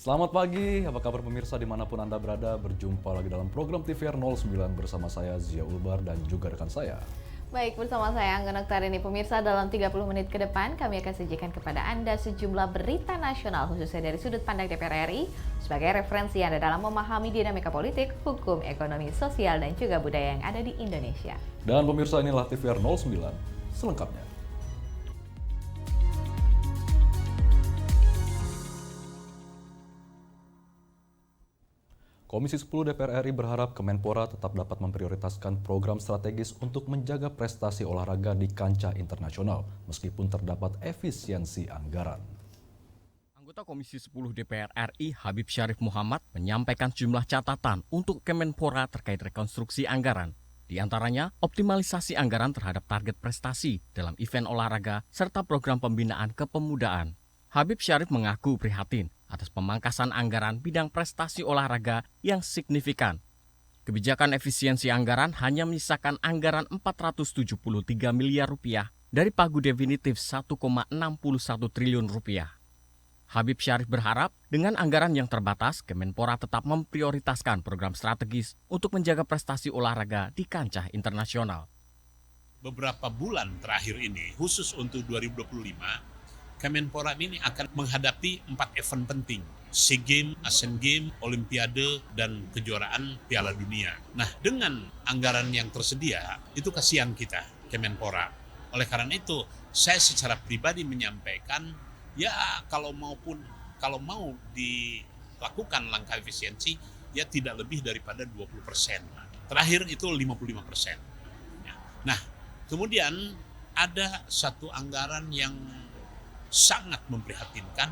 Selamat pagi, apa kabar pemirsa dimanapun Anda berada. Berjumpa lagi dalam program TVR 09 bersama saya Zia Ulbar dan juga rekan saya. Baik, bersama saya Angga Noktarini. Pemirsa, dalam 30 menit ke depan kami akan sajikan kepada Anda sejumlah berita nasional khususnya dari sudut pandang DPR RI sebagai referensi Anda dalam memahami dinamika politik, hukum, ekonomi, sosial, dan juga budaya yang ada di Indonesia. Dan pemirsa, inilah TVR 09 selengkapnya. Komisi 10 DPR RI berharap Kemenpora tetap dapat memprioritaskan program strategis untuk menjaga prestasi olahraga di kancah internasional, meskipun terdapat efisiensi anggaran. Anggota Komisi 10 DPR RI Habib Syarif Muhammad menyampaikan sejumlah catatan untuk Kemenpora terkait rekonstruksi anggaran. Di antaranya, optimalisasi anggaran terhadap target prestasi dalam event olahraga serta program pembinaan kepemudaan. Habib Syarif mengaku prihatin atas pemangkasan anggaran bidang prestasi olahraga yang signifikan. Kebijakan efisiensi anggaran hanya menyisakan anggaran 473 miliar rupiah dari pagu definitif 1,61 triliun rupiah. Habib Syarif berharap dengan anggaran yang terbatas, Kemenpora tetap memprioritaskan program strategis untuk menjaga prestasi olahraga di kancah internasional. Beberapa bulan terakhir ini, khusus untuk 2025, Kemenpora ini akan menghadapi 4 event penting. SEA Games, Asian Games, Olimpiade, dan kejuaraan Piala Dunia. Nah, dengan anggaran yang tersedia, itu kasihan kita, Kemenpora. Oleh karena itu, saya secara pribadi menyampaikan, ya kalau mau dilakukan langkah efisiensi, ya tidak lebih daripada 20%. Terakhir itu 55%. Nah, kemudian ada satu anggaran yang sangat memprihatinkan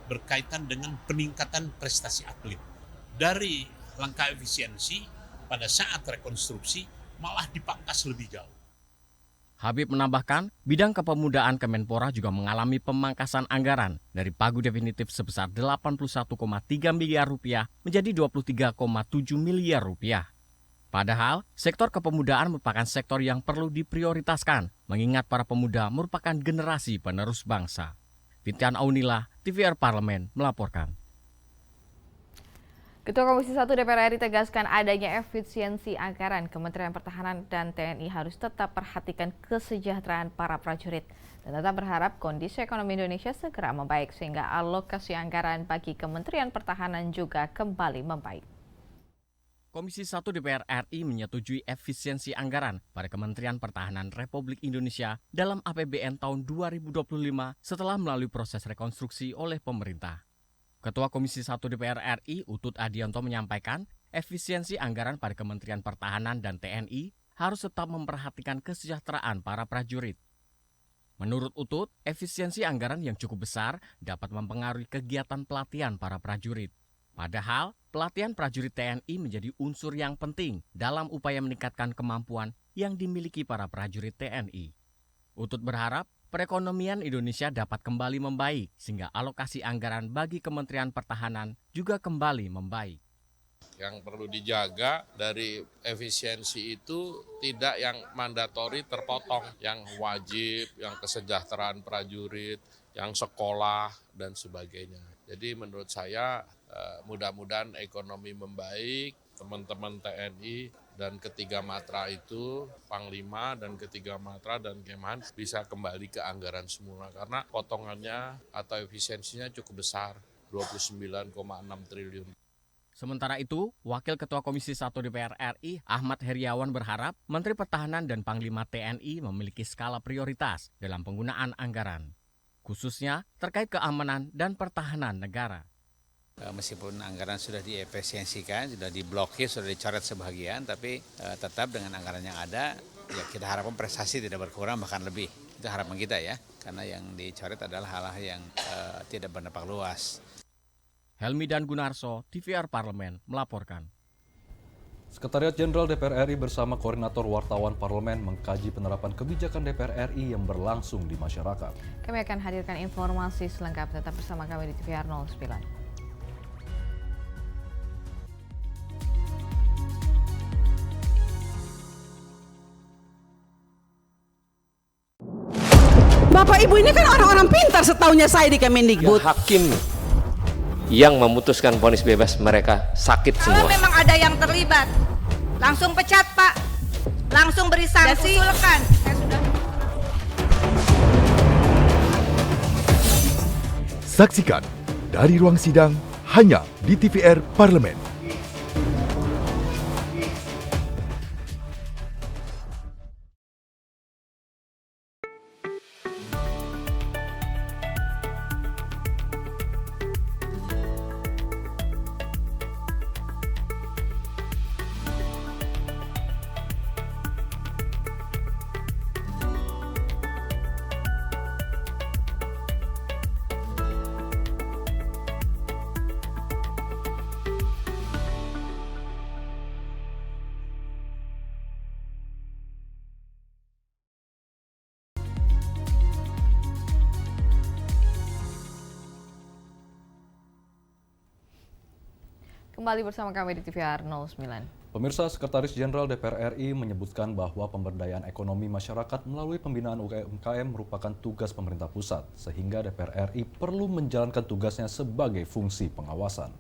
berkaitan dengan peningkatan prestasi atlet. Dari langkah efisiensi pada saat rekonstruksi malah dipangkas lebih jauh. Habib menambahkan, bidang kepemudaan Kemenpora juga mengalami pemangkasan anggaran dari pagu definitif sebesar 81,3 miliar rupiah menjadi 23,7 miliar rupiah. Padahal, sektor kepemudaan merupakan sektor yang perlu diprioritaskan, mengingat para pemuda merupakan generasi penerus bangsa. Fitian Aunila, TVR Parlemen, melaporkan. Ketua Komisi 1 DPR RI tegaskan adanya efisiensi anggaran. Kementerian Pertahanan dan TNI harus tetap perhatikan kesejahteraan para prajurit dan tetap berharap kondisi ekonomi Indonesia segera membaik sehingga alokasi anggaran bagi Kementerian Pertahanan juga kembali membaik. Komisi 1 DPR RI menyetujui efisiensi anggaran pada Kementerian Pertahanan Republik Indonesia dalam APBN tahun 2025 setelah melalui proses rekonstruksi oleh pemerintah. Ketua Komisi 1 DPR RI Utut Adianto menyampaikan efisiensi anggaran pada Kementerian Pertahanan dan TNI harus tetap memperhatikan kesejahteraan para prajurit. Menurut Utut, efisiensi anggaran yang cukup besar dapat mempengaruhi kegiatan pelatihan para prajurit. Padahal, pelatihan prajurit TNI menjadi unsur yang penting dalam upaya meningkatkan kemampuan yang dimiliki para prajurit TNI. Utut berharap perekonomian Indonesia dapat kembali membaik sehingga alokasi anggaran bagi Kementerian Pertahanan juga kembali membaik. Yang perlu dijaga dari efisiensi itu tidak yang mandatori terpotong, yang wajib, yang kesejahteraan prajurit, yang sekolah, dan sebagainya. Jadi menurut saya mudah-mudahan ekonomi membaik, teman-teman TNI dan ketiga matra itu, Panglima dan ketiga matra dan Kemhan bisa kembali ke anggaran semula karena potongannya atau efisiensinya cukup besar, 29,6 triliun. Sementara itu, Wakil Ketua Komisi 1 DPR RI Ahmad Heriawan berharap Menteri Pertahanan dan Panglima TNI memiliki skala prioritas dalam penggunaan anggaran, khususnya terkait keamanan dan pertahanan negara. Meskipun anggaran sudah diefisiensikan, sudah diblokir, sudah dicoret sebagian, tapi tetap dengan anggaran yang ada, ya kita harapkan prestasi tidak berkurang bahkan lebih. Itu harapan kita ya, karena yang dicoret adalah hal-hal yang tidak berdampak luas. Helmi dan Gunarso, TVR Parlemen, melaporkan. Sekretariat Jenderal DPR RI bersama Koordinator Wartawan Parlemen mengkaji penerapan kebijakan DPR RI yang berlangsung di masyarakat. Kami akan hadirkan informasi selengkapnya, tetap bersama kami di TVR 09. Bapak Ibu ini kan orang-orang pintar setaunya saya di Kemendikbud. Ya, hakim yang memutuskan vonis bebas mereka sakit semua. Kalau memang ada yang terlibat, langsung pecat Pak, langsung beri sanksi. Usulkan. Saksikan dari ruang sidang hanya di TVR Parlemen. Kembali bersama kami di TVR 09. Pemirsa, Sekretaris Jenderal DPR RI menyebutkan bahwa pemberdayaan ekonomi masyarakat melalui pembinaan UMKM merupakan tugas pemerintah pusat, sehingga DPR RI perlu menjalankan tugasnya sebagai fungsi pengawasan.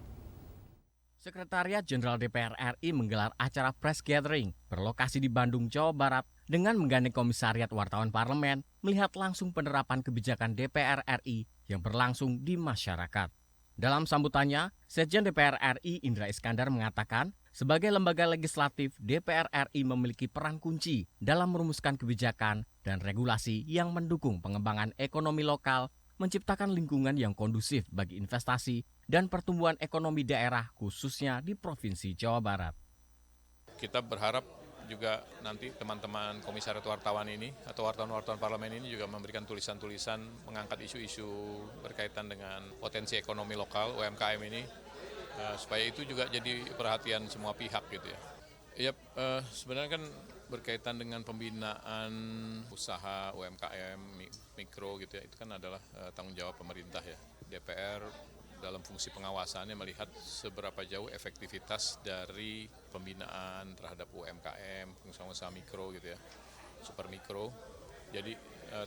Sekretariat Jenderal DPR RI menggelar acara press gathering berlokasi di Bandung, Jawa Barat dengan menggandeng Komisariat Wartawan Parlemen melihat langsung penerapan kebijakan DPR RI yang berlangsung di masyarakat. Dalam sambutannya, Sekjen DPR RI Indra Iskandar mengatakan, sebagai lembaga legislatif, DPR RI memiliki peran kunci dalam merumuskan kebijakan dan regulasi yang mendukung pengembangan ekonomi lokal, menciptakan lingkungan yang kondusif bagi investasi dan pertumbuhan ekonomi daerah khususnya di Provinsi Jawa Barat. Kita berharap juga nanti teman-teman komisariat wartawan ini atau wartawan-wartawan parlemen ini juga memberikan tulisan-tulisan mengangkat isu-isu berkaitan dengan potensi ekonomi lokal UMKM ini supaya itu juga jadi perhatian semua pihak gitu ya. Ya sebenarnya kan berkaitan dengan pembinaan usaha UMKM mikro gitu ya, itu kan adalah tanggung jawab pemerintah ya. DPR dalam fungsi pengawasannya melihat seberapa jauh efektivitas dari pembinaan terhadap UMKM, pengusaha-pengusaha mikro gitu ya, super mikro. Jadi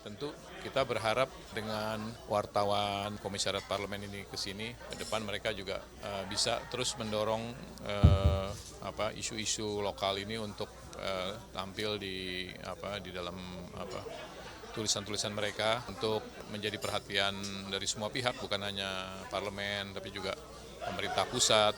tentu kita berharap dengan wartawan Komisariat Parlemen ini ke sini, ke depan mereka juga bisa terus mendorong isu-isu lokal ini untuk tampil di dalam tulisan-tulisan mereka untuk menjadi perhatian dari semua pihak, bukan hanya parlemen tapi juga pemerintah pusat.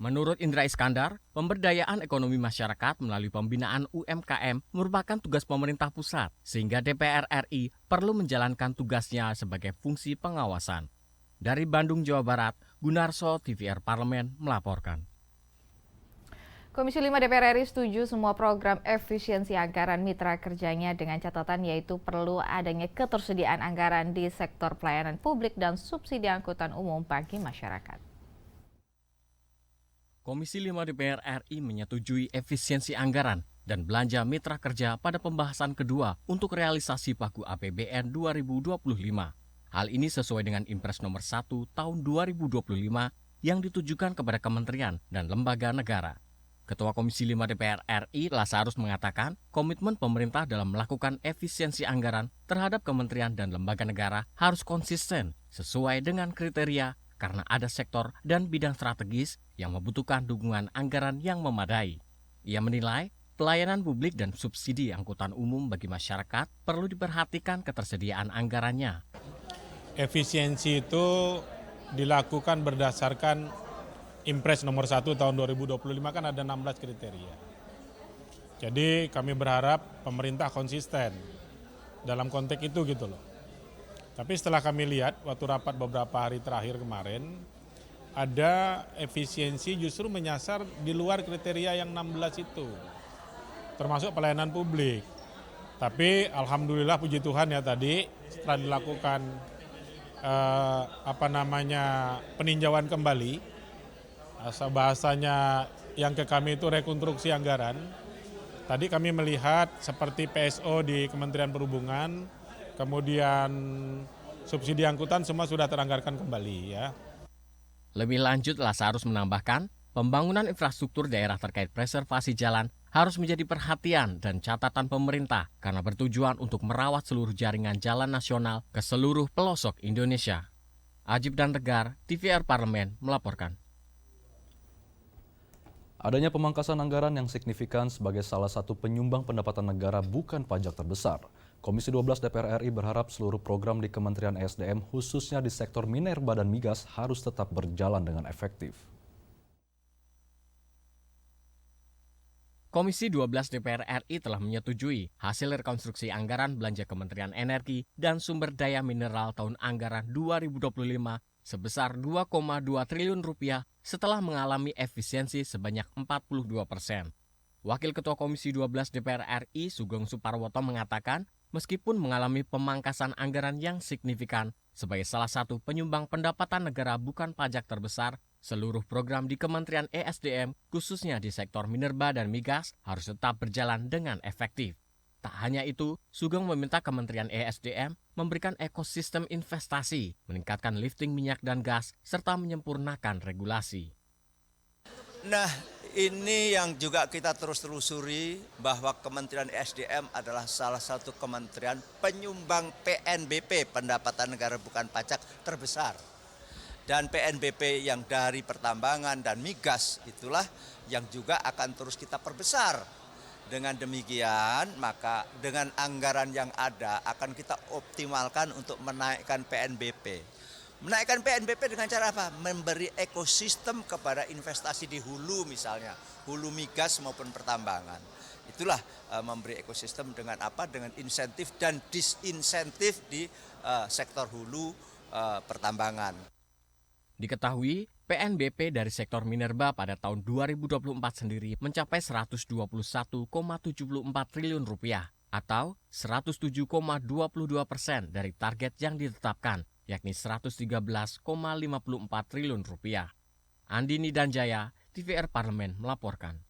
Menurut Indra Iskandar, pemberdayaan ekonomi masyarakat melalui pembinaan UMKM merupakan tugas pemerintah pusat, sehingga DPR RI perlu menjalankan tugasnya sebagai fungsi pengawasan. Dari Bandung, Jawa Barat, Gunarso, TVR Parlemen melaporkan. Komisi 5 DPR RI setuju semua program efisiensi anggaran mitra kerjanya dengan catatan yaitu perlu adanya ketersediaan anggaran di sektor pelayanan publik dan subsidi angkutan umum bagi masyarakat. Komisi 5 DPR RI menyetujui efisiensi anggaran dan belanja mitra kerja pada pembahasan kedua untuk realisasi pagu APBN 2025. Hal ini sesuai dengan Impres nomor 1 tahun 2025 yang ditujukan kepada kementerian dan lembaga negara. Ketua Komisi 5 DPR RI Lazarus mengatakan komitmen pemerintah dalam melakukan efisiensi anggaran terhadap kementerian dan lembaga negara harus konsisten sesuai dengan kriteria karena ada sektor dan bidang strategis yang membutuhkan dukungan anggaran yang memadai. Ia menilai pelayanan publik dan subsidi angkutan umum bagi masyarakat perlu diperhatikan ketersediaan anggarannya. Efisiensi itu dilakukan berdasarkan Impres nomor 1 tahun 2025 kan ada 16 kriteria. Jadi kami berharap pemerintah konsisten dalam konteks itu gitu loh. Tapi setelah kami lihat waktu rapat beberapa hari terakhir kemarin, ada efisiensi justru menyasar di luar kriteria yang 16 itu. Termasuk pelayanan publik. Tapi alhamdulillah puji Tuhan ya tadi setelah dilakukan peninjauan kembali, bahasanya yang ke kami itu rekonstruksi anggaran. Tadi kami melihat seperti PSO di Kementerian Perhubungan, kemudian subsidi angkutan semua sudah teranggarkan kembali ya. Lebih lanjut, Lazarus menambahkan, pembangunan infrastruktur daerah terkait preservasi jalan harus menjadi perhatian dan catatan pemerintah karena bertujuan untuk merawat seluruh jaringan jalan nasional ke seluruh pelosok Indonesia. Ajib dan Tegar, TVR Parlemen melaporkan. Adanya pemangkasan anggaran yang signifikan sebagai salah satu penyumbang pendapatan negara bukan pajak terbesar. Komisi 12 DPR RI berharap seluruh program di Kementerian ESDM khususnya di sektor minerba dan migas harus tetap berjalan dengan efektif. Komisi 12 DPR RI telah menyetujui hasil rekonstruksi anggaran belanja Kementerian Energi dan Sumber Daya Mineral tahun anggaran 2025 sebesar 2,2 triliun rupiah setelah mengalami efisiensi sebanyak 42%. Wakil Ketua Komisi 12 DPR RI Sugeng Suparwoto mengatakan, meskipun mengalami pemangkasan anggaran yang signifikan sebagai salah satu penyumbang pendapatan negara bukan pajak terbesar, seluruh program di Kementerian ESDM, khususnya di sektor minerba dan migas, harus tetap berjalan dengan efektif. Tak hanya itu, Sugeng meminta Kementerian ESDM memberikan ekosistem investasi, meningkatkan lifting minyak dan gas, serta menyempurnakan regulasi. Nah, ini yang juga kita terus telusuri bahwa Kementerian ESDM adalah salah satu kementerian penyumbang PNBP, pendapatan negara bukan pajak terbesar. Dan PNBP yang dari pertambangan dan migas itulah yang juga akan terus kita perbesar. Dengan demikian, maka dengan anggaran yang ada akan kita optimalkan untuk menaikkan PNBP. Menaikkan PNBP dengan cara apa? Memberi ekosistem kepada investasi di hulu misalnya, hulu migas maupun pertambangan. Itulah memberi ekosistem dengan apa? Dengan insentif dan disinsentif di sektor hulu pertambangan. Diketahui, PNBP dari sektor minerba pada tahun 2024 sendiri mencapai 121,74 triliun rupiah atau 107,22% dari target yang ditetapkan, yakni 113,54 triliun rupiah. Andini Danjaya, TVR Parlemen melaporkan.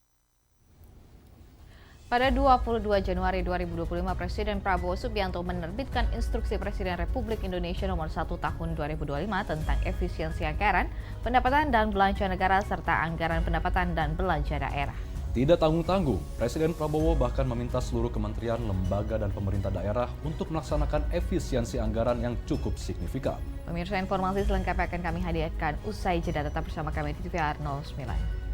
Pada 22 Januari 2025, Presiden Prabowo Subianto menerbitkan Instruksi Presiden Republik Indonesia Nomor 1 Tahun 2025 tentang efisiensi anggaran, pendapatan dan belanja negara, serta anggaran pendapatan dan belanja daerah. Tidak tanggung-tanggung, Presiden Prabowo bahkan meminta seluruh kementerian, lembaga, dan pemerintah daerah untuk melaksanakan efisiensi anggaran yang cukup signifikan. Pemirsa, informasi selengkapnya akan kami hadirkan usai jeda. Tetap bersama kami di TVR 09.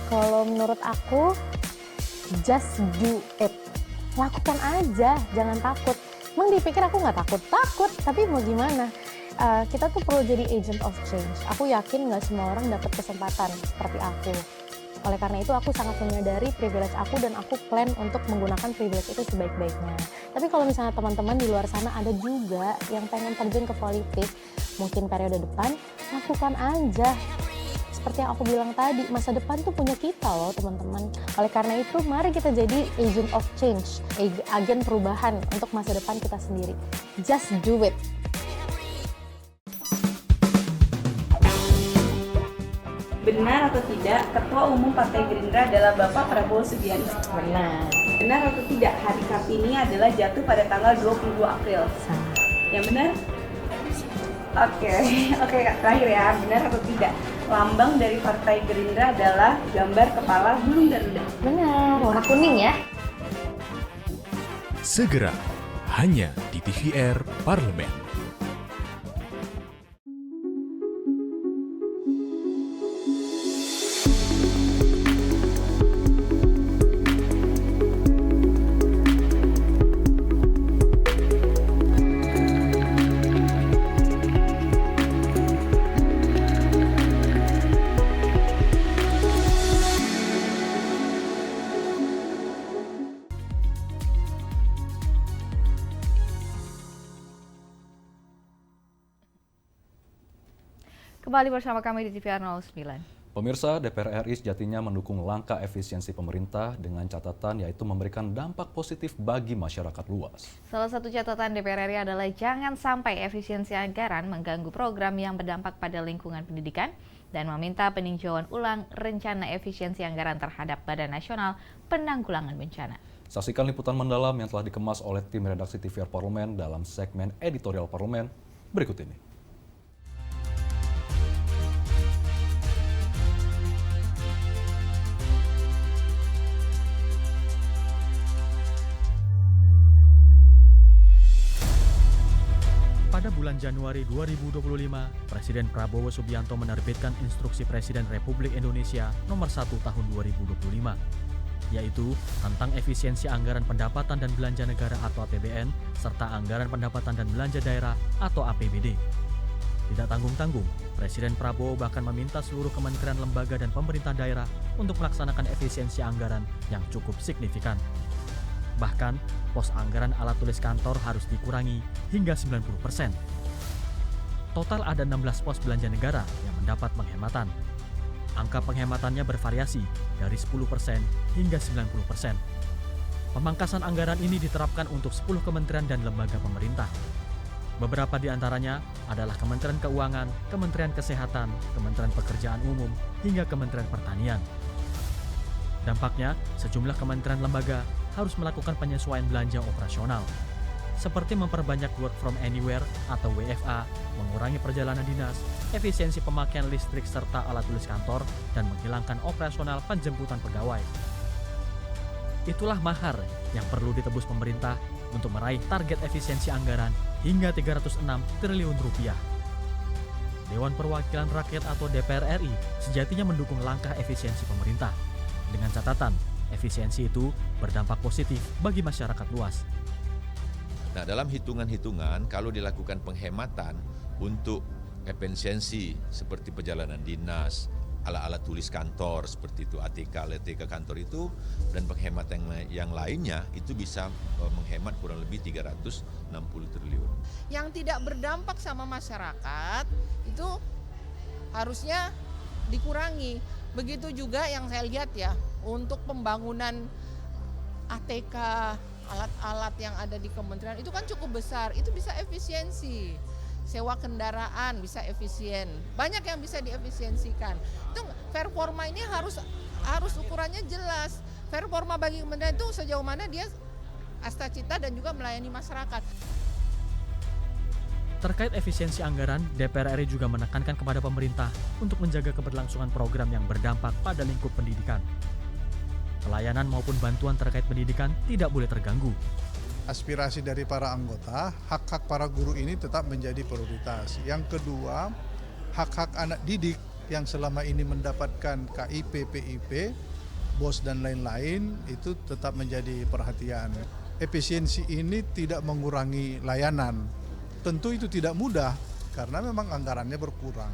Kalau menurut aku, just do it. Lakukan aja, jangan takut. Emang dipikir aku nggak takut? Takut, tapi mau gimana? Kita tuh perlu jadi agent of change. Aku yakin nggak semua orang dapat kesempatan seperti aku. Oleh karena itu, aku sangat menyadari privilege aku dan aku plan untuk menggunakan privilege itu sebaik-baiknya. Tapi kalau misalnya teman-teman di luar sana ada juga yang pengen terjun ke politik, mungkin periode depan, lakukan aja. Seperti yang aku bilang tadi, masa depan tuh punya kita loh teman-teman. Oleh karena itu, mari kita jadi agent of change, agen perubahan untuk masa depan kita sendiri. Just do it. Benar atau tidak, Ketua Umum Partai Gerindra adalah Bapak Prabowo Subianto? Benar. Benar atau tidak, hari Kartini adalah jatuh pada tanggal 22 April? Yang benar? Oke, terakhir ya, benar atau tidak, lambang dari Partai Gerindra adalah gambar kepala burung Garuda? Benar, warna kuning ya. Segera, hanya di TVR Parlemen. Kembali bersama kami di TVR 09. Pemirsa, DPR RI sejatinya mendukung langkah efisiensi pemerintah dengan catatan yaitu memberikan dampak positif bagi masyarakat luas. Salah satu catatan DPR RI adalah jangan sampai efisiensi anggaran mengganggu program yang berdampak pada lingkungan pendidikan dan meminta peninjauan ulang rencana efisiensi anggaran terhadap Badan Nasional Penanggulangan Bencana. Saksikan liputan mendalam yang telah dikemas oleh tim redaksi TVR Parlemen dalam segmen editorial Parlemen berikut ini. Pada bulan Januari 2025, Presiden Prabowo Subianto menerbitkan Instruksi Presiden Republik Indonesia Nomor 1 Tahun 2025, yaitu tentang efisiensi anggaran pendapatan dan belanja negara atau APBN, serta anggaran pendapatan dan belanja daerah atau APBD. Tidak tanggung-tanggung, Presiden Prabowo bahkan meminta seluruh kementerian, lembaga, dan pemerintah daerah untuk melaksanakan efisiensi anggaran yang cukup signifikan. Bahkan, pos anggaran alat tulis kantor harus dikurangi hingga 90%. Total ada 16 pos belanja negara yang mendapat penghematan. Angka penghematannya bervariasi dari 10% hingga 90%. Pemangkasan anggaran ini diterapkan untuk 10 kementerian dan lembaga pemerintah. Beberapa di antaranya adalah Kementerian Keuangan, Kementerian Kesehatan, Kementerian Pekerjaan Umum, hingga Kementerian Pertanian. Dampaknya, sejumlah kementerian lembaga harus melakukan penyesuaian belanja operasional, seperti memperbanyak work from anywhere atau WFA, mengurangi perjalanan dinas, efisiensi pemakaian listrik serta alat tulis kantor, dan menghilangkan operasional penjemputan pegawai. Itulah mahar yang perlu ditebus pemerintah untuk meraih target efisiensi anggaran hingga 306 triliun rupiah. Dewan Perwakilan Rakyat atau DPR RI sejatinya mendukung langkah efisiensi pemerintah, dengan catatan efisiensi itu berdampak positif bagi masyarakat luas. Nah, dalam hitungan-hitungan kalau dilakukan penghematan untuk efisiensi seperti perjalanan dinas, alat-alat tulis kantor seperti itu, ATK kantor itu, dan penghematan yang lainnya itu bisa menghemat kurang lebih 360 triliun. Yang tidak berdampak sama masyarakat itu harusnya dikurangi. Begitu juga yang saya lihat ya, untuk pembangunan ATK, alat-alat yang ada di kementerian itu kan cukup besar, itu bisa efisiensi. Sewa kendaraan bisa efisien, banyak yang bisa diefisiensikan. Itu performa ini harus ukurannya jelas. Performa bagi kementerian itu sejauh mana dia astacita dan juga melayani masyarakat. Terkait efisiensi anggaran, DPR RI juga menekankan kepada pemerintah untuk menjaga keberlangsungan program yang berdampak pada lingkup pendidikan. Pelayanan maupun bantuan terkait pendidikan tidak boleh terganggu. Aspirasi dari para anggota, hak-hak para guru ini tetap menjadi prioritas. Yang kedua, hak-hak anak didik yang selama ini mendapatkan KIP, PIP, BOS dan lain-lain itu tetap menjadi perhatian. Efisiensi ini tidak mengurangi layanan. Tentu itu tidak mudah karena memang anggarannya berkurang.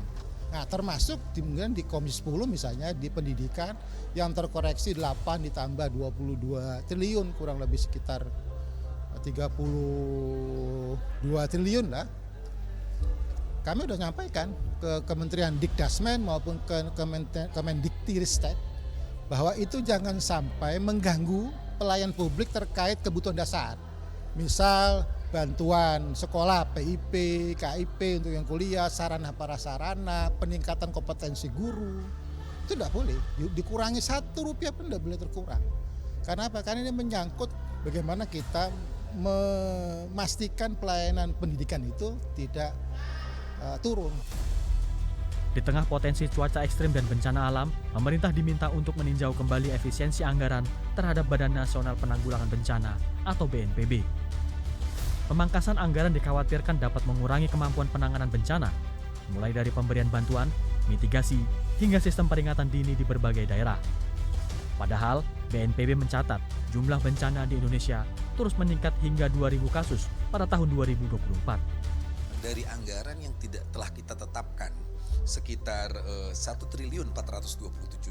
Nah, termasuk kemudian di Komisi 10 misalnya di pendidikan yang terkoreksi 8 ditambah 22 triliun kurang lebih sekitar 32 triliun lah. Kami sudah nyampaikan ke Kementerian Dikdasmen maupun ke Kemendikbudristek bahwa itu jangan sampai mengganggu pelayan publik terkait kebutuhan dasar. Misal bantuan sekolah, PIP, KIP untuk yang kuliah, sarana prasarana, peningkatan kompetensi guru. Itu tidak boleh, dikurangi Rp1 pun tidak boleh terkurang. Karena apa? Karena ini menyangkut bagaimana kita memastikan pelayanan pendidikan itu tidak turun. Di tengah potensi cuaca ekstrim dan bencana alam, pemerintah diminta untuk meninjau kembali efisiensi anggaran terhadap Badan Nasional Penanggulangan Bencana atau BNPB. Pemangkasan anggaran dikhawatirkan dapat mengurangi kemampuan penanganan bencana, mulai dari pemberian bantuan, mitigasi, hingga sistem peringatan dini di berbagai daerah. Padahal, BNPB mencatat jumlah bencana di Indonesia terus meningkat hingga 2.000 kasus pada tahun 2024. Dari anggaran yang telah kita tetapkan sekitar 1.427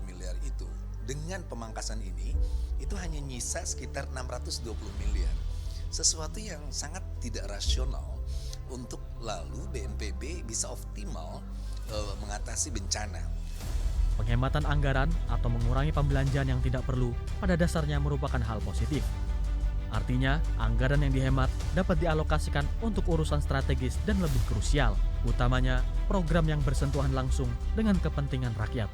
miliar itu, dengan pemangkasan ini itu hanya nyisa sekitar 620 miliar. Sesuatu yang sangat tidak rasional untuk lalu BNPB bisa optimal mengatasi bencana. Penghematan anggaran atau mengurangi pembelanjaan yang tidak perlu pada dasarnya merupakan hal positif. Artinya, anggaran yang dihemat dapat dialokasikan untuk urusan strategis dan lebih krusial, utamanya program yang bersentuhan langsung dengan kepentingan rakyat.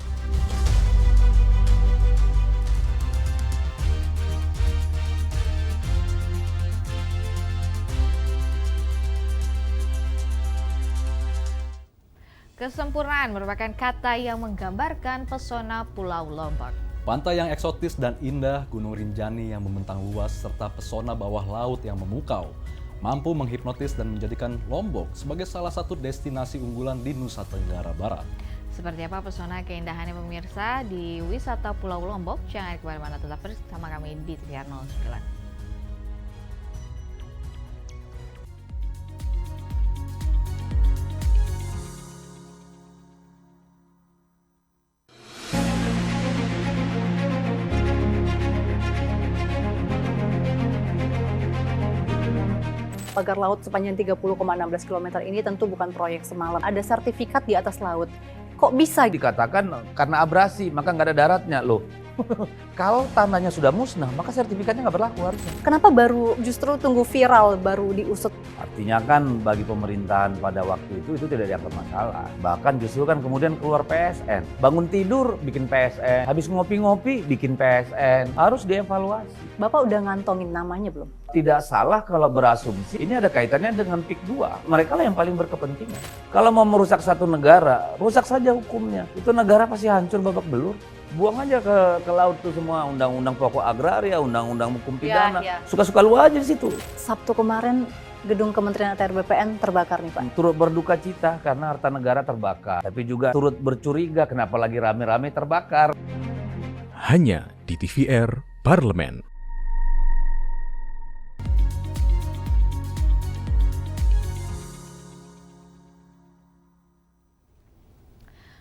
Kesempurnaan merupakan kata yang menggambarkan pesona Pulau Lombok. Pantai yang eksotis dan indah, Gunung Rinjani yang membentang luas, serta pesona bawah laut yang memukau mampu menghipnotis dan menjadikan Lombok sebagai salah satu destinasi unggulan di Nusa Tenggara Barat. Seperti apa pesona keindahannya pemirsa di wisata Pulau Lombok? Jangan kemana-mana, tetap bersama kami di TVR 09. Pagar laut sepanjang 30,16 km ini tentu bukan proyek semalam. Ada sertifikat di atas laut. Kok bisa? Dikatakan karena abrasi, maka nggak ada daratnya loh. Kalau tanahnya sudah musnah, maka sertifikatnya nggak berlaku harusnya. Kenapa baru justru tunggu viral, baru diusut? Artinya kan bagi pemerintahan pada waktu itu tidak dianggap masalah. Bahkan justru kan kemudian keluar PSN. Bangun tidur bikin PSN, habis ngopi-ngopi bikin PSN. Harus dievaluasi. Bapak udah ngantongin namanya belum? Tidak salah kalau berasumsi ini ada kaitannya dengan PIK 2. Mereka lah yang paling berkepentingan. Kalau mau merusak satu negara, rusak saja hukumnya. Itu negara pasti hancur babak belur. Buang aja ke laut tuh semua undang-undang pokok agraria, undang-undang hukum pidana. Suka-suka lu aja di situ. Sabtu kemarin gedung Kementerian ATR BPN terbakar nih Pak. Turut berduka cita karena harta negara terbakar. Tapi juga turut bercuriga kenapa lagi rame-rame terbakar. Hanya di TVR Parlemen.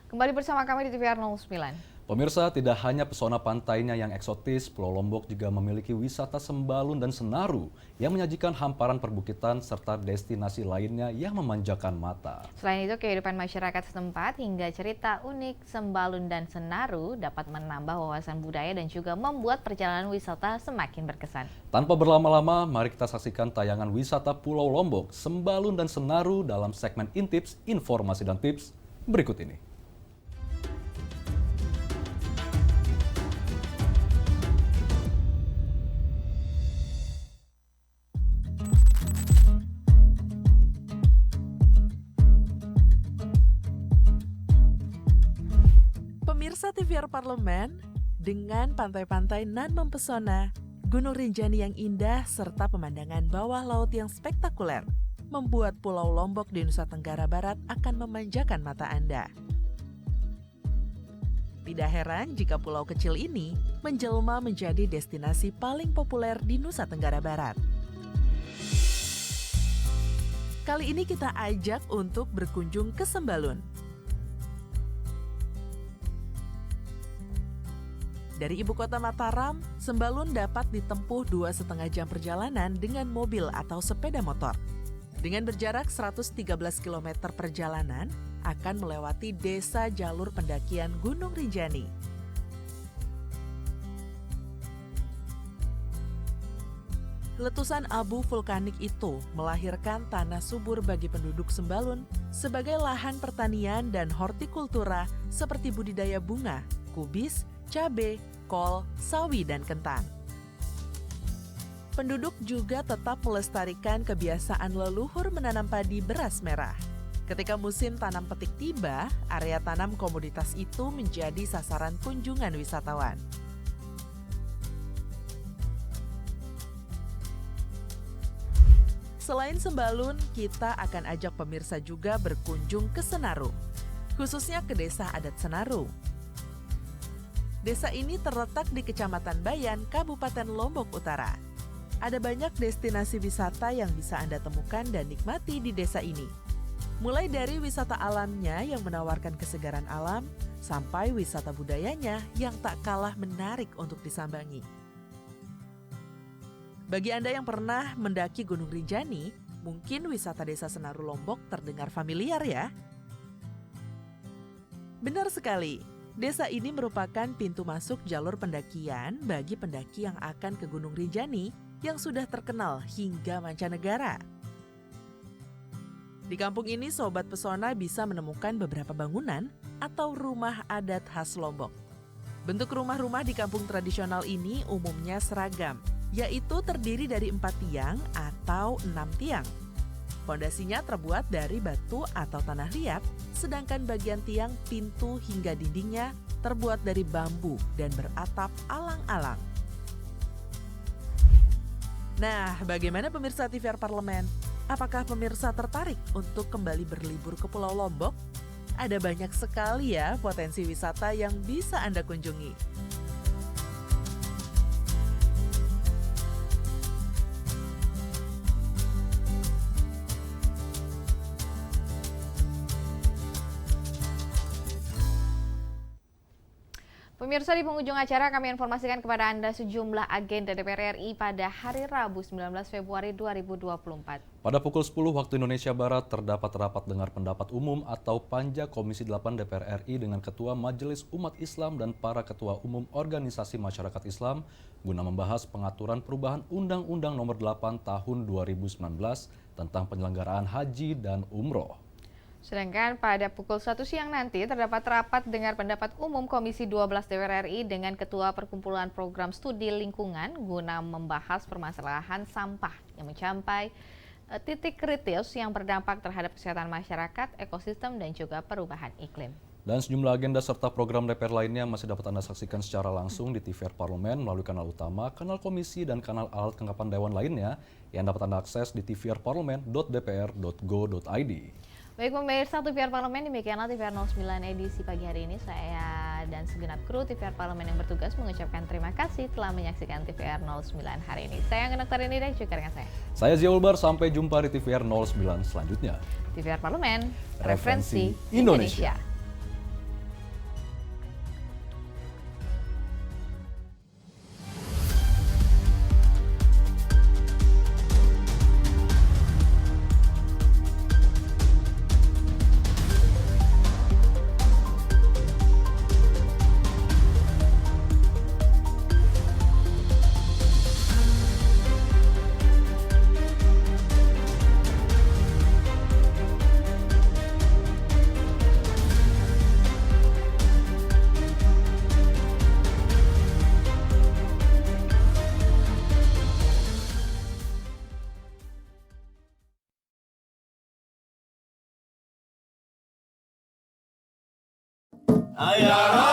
Kembali bersama kami di TVR 09. Pemirsa, tidak hanya pesona pantainya yang eksotis, Pulau Lombok juga memiliki wisata Sembalun dan Senaru yang menyajikan hamparan perbukitan serta destinasi lainnya yang memanjakan mata. Selain itu, kehidupan masyarakat setempat hingga cerita unik Sembalun dan Senaru dapat menambah wawasan budaya dan juga membuat perjalanan wisata semakin berkesan. Tanpa berlama-lama, mari kita saksikan tayangan wisata Pulau Lombok, Sembalun dan Senaru dalam segmen Intips, Informasi dan Tips berikut ini. Pemirsa TVR Parlemen, dengan pantai-pantai nan mempesona, Gunung Rinjani yang indah serta pemandangan bawah laut yang spektakuler, membuat Pulau Lombok di Nusa Tenggara Barat akan memanjakan mata Anda. Tidak heran jika pulau kecil ini menjelma menjadi destinasi paling populer di Nusa Tenggara Barat. Kali ini kita ajak untuk berkunjung ke Sembalun. Dari ibu kota Mataram, Sembalun dapat ditempuh 2,5 jam perjalanan dengan mobil atau sepeda motor. Dengan berjarak 113 km perjalanan, akan melewati desa jalur pendakian Gunung Rinjani. Letusan abu vulkanik itu melahirkan tanah subur bagi penduduk Sembalun sebagai lahan pertanian dan hortikultura seperti budidaya bunga, kubis, cabai, kol, sawi, dan kentang. Penduduk juga tetap melestarikan kebiasaan leluhur menanam padi beras merah. Ketika musim tanam petik tiba, area tanam komoditas itu menjadi sasaran kunjungan wisatawan. Selain Sembalun, kita akan ajak pemirsa juga berkunjung ke Senaru, khususnya ke Desa Adat Senaru. Desa ini terletak di Kecamatan Bayan, Kabupaten Lombok Utara. Ada banyak destinasi wisata yang bisa Anda temukan dan nikmati di desa ini. Mulai dari wisata alamnya yang menawarkan kesegaran alam, sampai wisata budayanya yang tak kalah menarik untuk disambangi. Bagi Anda yang pernah mendaki Gunung Rinjani, mungkin wisata Desa Senaru Lombok terdengar familiar ya? Benar sekali. Desa ini merupakan pintu masuk jalur pendakian bagi pendaki yang akan ke Gunung Rinjani yang sudah terkenal hingga mancanegara. Di kampung ini, Sobat Pesona bisa menemukan beberapa bangunan atau rumah adat khas Lombok. Bentuk rumah-rumah di kampung tradisional ini umumnya seragam, yaitu terdiri dari 4 tiang atau 6 tiang. Fondasinya terbuat dari batu atau tanah liat, sedangkan bagian tiang, pintu hingga dindingnya terbuat dari bambu dan beratap alang-alang. Nah, bagaimana pemirsa TVR Parlemen? Apakah pemirsa tertarik untuk kembali berlibur ke Pulau Lombok? Ada banyak sekali ya potensi wisata yang bisa Anda kunjungi. Pemirsa, di penghujung acara kami informasikan kepada Anda sejumlah agenda DPR RI pada hari Rabu 19 Februari 2024. Pada pukul 10 waktu Indonesia Barat terdapat rapat dengar pendapat umum atau Panja Komisi 8 DPR RI dengan Ketua Majelis Umat Islam dan para Ketua Umum Organisasi Masyarakat Islam guna membahas pengaturan perubahan Undang-Undang Nomor 8 Tahun 2019 tentang penyelenggaraan haji dan umroh. Sedangkan pada pukul 1 siang nanti terdapat rapat dengar pendapat umum Komisi 12 DPR RI dengan Ketua Perkumpulan Program Studi Lingkungan guna membahas permasalahan sampah yang mencapai titik kritis yang berdampak terhadap kesehatan masyarakat, ekosistem, dan juga perubahan iklim. Dan sejumlah agenda serta program DPR lainnya masih dapat Anda saksikan secara langsung di TVR Parlemen melalui kanal utama, kanal komisi, dan kanal alat kelengkapan Dewan lainnya yang dapat Anda akses di tvrparlemen.dpr.go.id. Baik pemirsa TVR Parlemen, demikianlah TVR 09 edisi pagi hari ini. Saya dan segenap kru TVR Parlemen yang bertugas mengucapkan terima kasih telah menyaksikan TVR 09 hari ini. Saya Angga Noktarini dan juga dengan Saya Zia Ulbar, sampai jumpa di TVR 09 selanjutnya. TVR Parlemen, referensi Indonesia. Ayah.